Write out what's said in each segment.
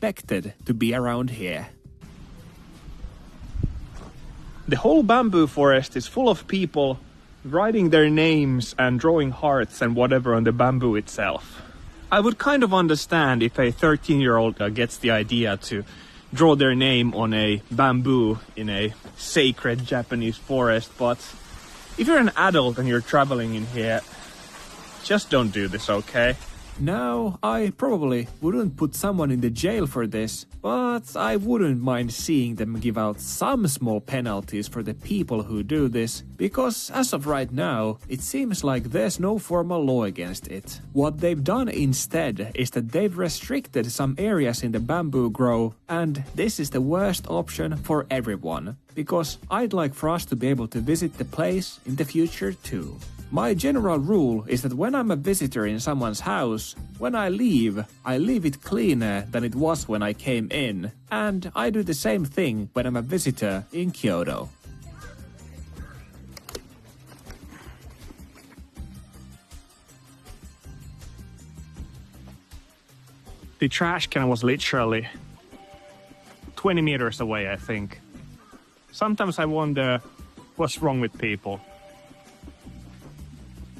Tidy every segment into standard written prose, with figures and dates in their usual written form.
expected to be around here. The whole bamboo forest is full of people writing their names and drawing hearts and whatever on the bamboo itself. I would kind of understand if a 13-year-old gets the idea to draw their name on a bamboo in a sacred Japanese forest, but if you're an adult and you're traveling in here, just don't do this, okay? Now, I probably wouldn't put someone in the jail for this, but I wouldn't mind seeing them give out some small penalties for the people who do this, because as of right now, it seems like there's no formal law against it. What they've done instead is that they've restricted some areas in the bamboo grove, and this is the worst option for everyone, because I'd like for us to be able to visit the place in the future too. My general rule is that when I'm a visitor in someone's house, when I leave it cleaner than it was when I came in, and I do the same thing when I'm a visitor in Kyoto. The trash can was literally 20 meters away, I think. Sometimes I wonder what's wrong with people.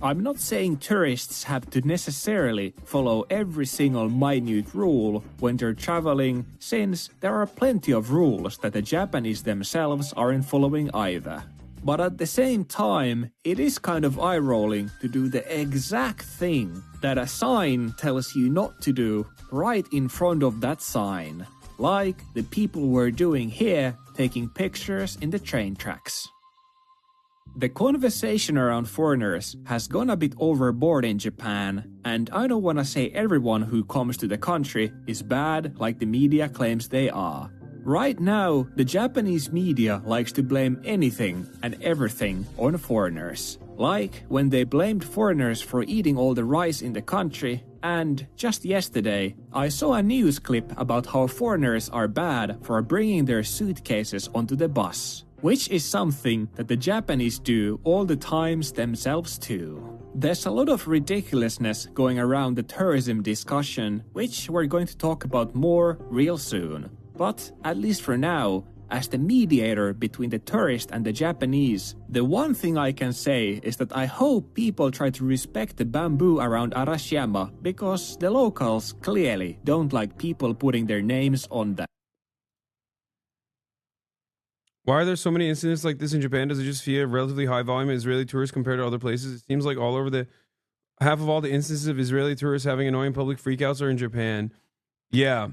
I'm not saying tourists have to necessarily follow every single minute rule when they're traveling, since there are plenty of rules that the Japanese themselves aren't following either. But at the same time, it is kind of eye-rolling to do the exact thing that a sign tells you not to do right in front of that sign. Like the people were doing here, taking pictures in the train tracks. The conversation around foreigners has gone a bit overboard in Japan, and I don't want to say everyone who comes to the country is bad like the media claims they are. Right now, the Japanese media likes to blame anything and everything on foreigners. Like when they blamed foreigners for eating all the rice in the country, and just yesterday, I saw a news clip about how foreigners are bad for bringing their suitcases onto the bus. Which is something that the Japanese do all the times themselves too. There's a lot of ridiculousness going around the tourism discussion, which we're going to talk about more real soon. But at least for now, as the mediator between the tourist and the Japanese, the one thing I can say is that I hope people try to respect the bamboo around Arashiyama, because the locals clearly don't like people putting their names on them. Why are there so many incidents like this in Japan? Does it just feel a relatively high volume of Israeli tourists compared to other places? It seems like all over half of all the instances of Israeli tourists having annoying public freakouts are in Japan. Yeah,